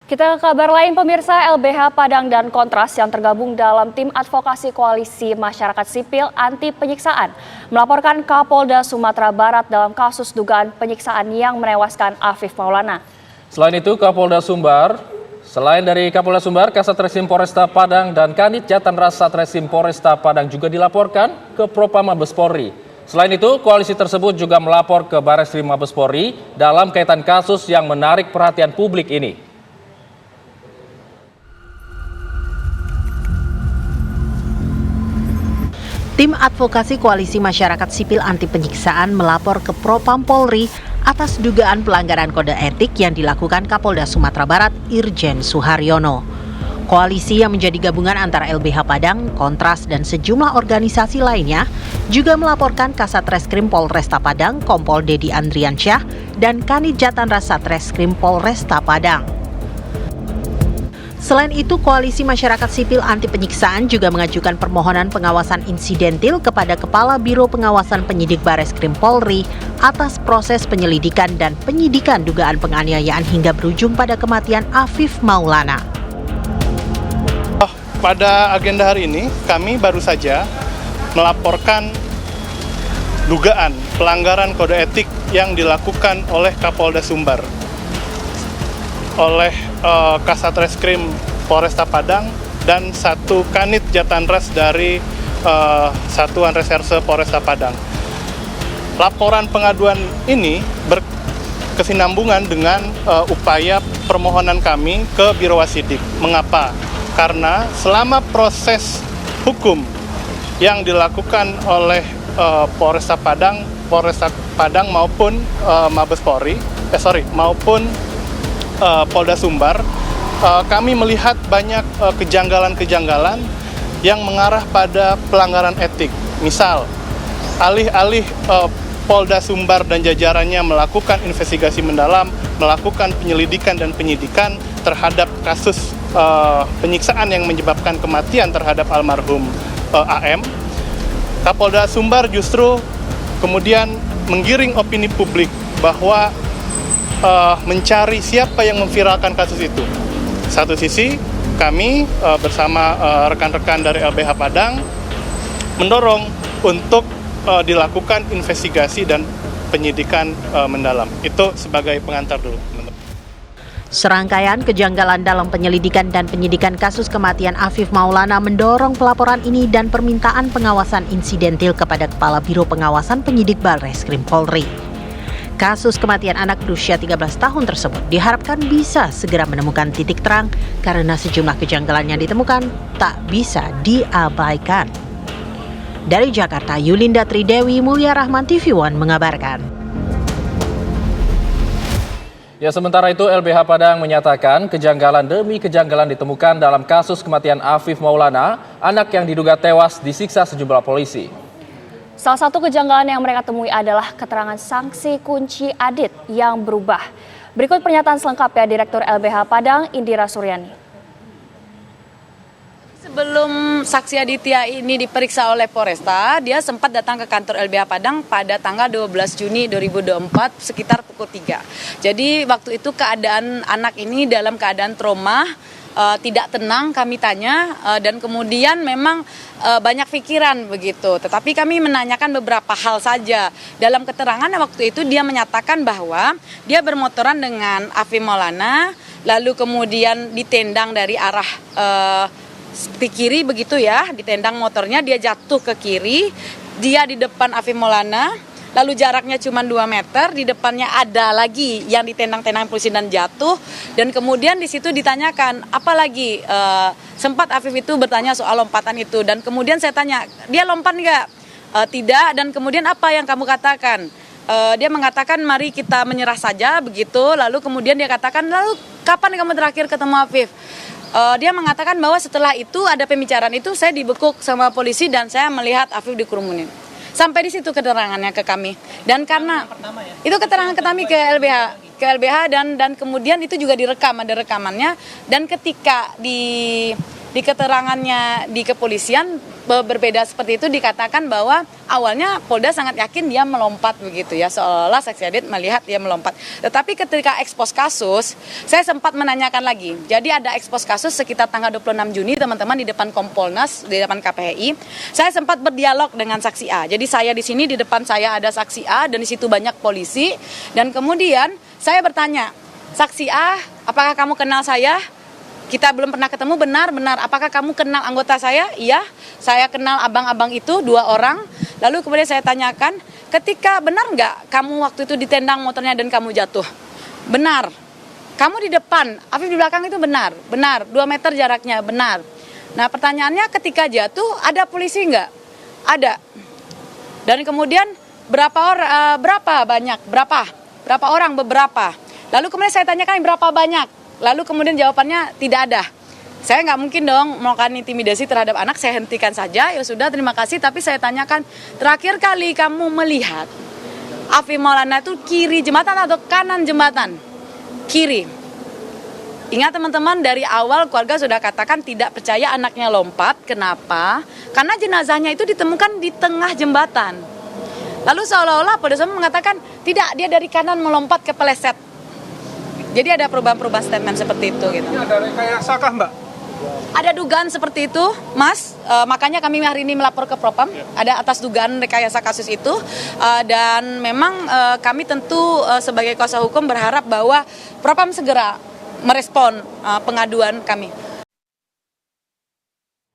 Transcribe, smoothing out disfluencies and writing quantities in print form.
Kita ke kabar lain pemirsa, LBH Padang dan Kontras yang tergabung dalam tim advokasi koalisi masyarakat sipil anti penyiksaan melaporkan Kapolda Sumatera Barat dalam kasus dugaan penyiksaan yang menewaskan Afif Maulana. Selain dari Kapolda Sumbar, Kasat Reskrim Polresta Padang dan Kanit Jatanras Satreskrim Polresta Padang juga dilaporkan ke Propam Mabes Polri. Selain itu, koalisi tersebut juga melapor ke Bareskrim Mabes Polri dalam kaitan kasus yang menarik perhatian publik ini. Tim Advokasi Koalisi Masyarakat Sipil Anti Penyiksaan melapor ke Propam Polri atas dugaan pelanggaran kode etik yang dilakukan Kapolda Sumatera Barat Irjen Suharyono. Koalisi yang menjadi gabungan antara LBH Padang, Kontras, dan sejumlah organisasi lainnya juga melaporkan Kasat Reskrim Polresta Padang, Kompol Dedi Andriansyah, dan Kanit Jatanras Satreskrim Polresta Padang. Selain itu, Koalisi Masyarakat Sipil Anti Penyiksaan juga mengajukan permohonan pengawasan insidentil kepada Kepala Biro Pengawasan Penyidik Bareskrim Polri atas proses penyelidikan dan penyidikan dugaan penganiayaan hingga berujung pada kematian Afif Maulana. Pada agenda hari ini, kami baru saja melaporkan dugaan pelanggaran kode etik yang dilakukan oleh Kapolda Sumbar, oleh Kasat Reskrim Polresta Padang dan satu Kanit Jatanras dari Satuan Reserse Polresta Padang. Laporan pengaduan ini berkesinambungan dengan upaya permohonan kami ke Biro Wasidik. Mengapa? Karena selama proses hukum yang dilakukan oleh Polresta Padang maupun Mabes Polri, maupun Polda Sumbar, kami melihat banyak kejanggalan-kejanggalan yang mengarah pada pelanggaran etik. Misal, alih-alih Polda Sumbar dan jajarannya melakukan investigasi mendalam, melakukan penyelidikan dan penyidikan terhadap kasus penyiksaan yang menyebabkan kematian terhadap almarhum AM, Kapolda Sumbar justru kemudian menggiring opini publik bahwa mencari siapa yang memviralkan kasus itu. Satu sisi, kami bersama rekan-rekan dari LBH Padang mendorong untuk dilakukan investigasi dan penyidikan mendalam. Itu sebagai pengantar dulu. Serangkaian kejanggalan dalam penyelidikan dan penyidikan kasus kematian Afif Maulana mendorong pelaporan ini dan permintaan pengawasan insidentil kepada Kepala Biro Pengawasan Penyidik Bareskrim Polri. Kasus kematian anak berusia 13 tahun tersebut diharapkan bisa segera menemukan titik terang karena sejumlah kejanggalan yang ditemukan tak bisa diabaikan. Dari Jakarta, Yulinda Tridewi, Mulya Rahman, TV One mengabarkan. Ya, sementara itu LBH Padang menyatakan kejanggalan demi kejanggalan ditemukan dalam kasus kematian Afif Maulana, anak yang diduga tewas disiksa sejumlah polisi. Salah satu kejanggalan yang mereka temui adalah keterangan saksi kunci Adit yang berubah. Berikut pernyataan selengkapnya Direktur LBH Padang, Indira Suryani. Sebelum saksi Aditya ini diperiksa oleh Polresta, dia sempat datang ke kantor LBH Padang pada tanggal 12 Juni 2024 sekitar pukul 3. Jadi waktu itu keadaan anak ini dalam keadaan trauma, tidak tenang kami tanya, dan kemudian memang banyak pikiran begitu. Tetapi kami menanyakan beberapa hal saja. Dalam keterangan waktu itu dia menyatakan bahwa dia bermotoran dengan Afif Maulana, lalu kemudian ditendang dari arah di kiri begitu ya, ditendang motornya, dia jatuh ke kiri, dia di depan Afif Maulana. Lalu jaraknya cuma 2 meter, di depannya ada lagi yang ditendang-tendang polisi dan jatuh. Dan kemudian di situ ditanyakan, apalagi sempat Afif itu bertanya soal lompatan itu. Dan kemudian saya tanya, dia lompat nggak? Tidak, dan kemudian apa yang kamu katakan? Dia mengatakan, mari kita menyerah saja, begitu. Lalu kemudian dia katakan, lalu kapan kamu terakhir ketemu Afif? Dia mengatakan bahwa setelah itu ada pembicaraan itu, saya dibekuk sama polisi dan saya melihat Afif dikerumunin. Sampai di situ keterangannya ke kami. Dan karena itu keterangan ke kami ke LBH dan kemudian itu juga direkam, ada rekamannya. Dan ketika di keterangannya di kepolisian berbeda seperti itu, dikatakan bahwa awalnya Polda sangat yakin dia melompat begitu ya, seolah-olah saksi Adit melihat dia melompat. Tetapi ketika ekspos kasus, saya sempat menanyakan lagi. Jadi ada ekspos kasus sekitar tanggal 26 Juni teman-teman di depan Kompolnas, di depan KPHI. Saya sempat berdialog dengan saksi A. Jadi saya di sini, di depan saya ada saksi A dan di situ banyak polisi. Dan kemudian saya bertanya, saksi A, apakah kamu kenal saya? Kita belum pernah ketemu, benar. Apakah kamu kenal anggota saya? Iya, saya kenal abang-abang itu, 2 orang. Lalu kemudian saya tanyakan, ketika benar nggak kamu waktu itu ditendang motornya dan kamu jatuh? Benar. Kamu di depan, Afif di belakang itu benar. 2 meter jaraknya, benar. Nah pertanyaannya ketika jatuh, ada polisi nggak? Ada. Dan kemudian berapa orang? Beberapa. Lalu kemudian saya tanyakan berapa banyak? Lalu kemudian jawabannya tidak ada. Saya nggak mungkin dong melakukan intimidasi terhadap anak, saya hentikan saja, ya sudah terima kasih. Tapi saya tanyakan, terakhir kali kamu melihat Afif Maulana itu kiri jembatan atau kanan jembatan? Kiri. Ingat teman-teman, dari awal keluarga sudah katakan tidak percaya anaknya lompat. Kenapa? Karena jenazahnya itu ditemukan di tengah jembatan. Lalu seolah-olah Polda Sumut mengatakan tidak, dia dari kanan melompat ke peleset. Jadi ada perubahan-perubahan statement seperti itu gitu. Ini ada rekayasa kah, Mbak? Ada dugaan seperti itu, Mas. Makanya kami hari ini melapor ke Propam. Ada atas dugaan rekayasa kasus itu. Dan memang kami tentu sebagai kuasa hukum berharap bahwa Propam segera merespon pengaduan kami.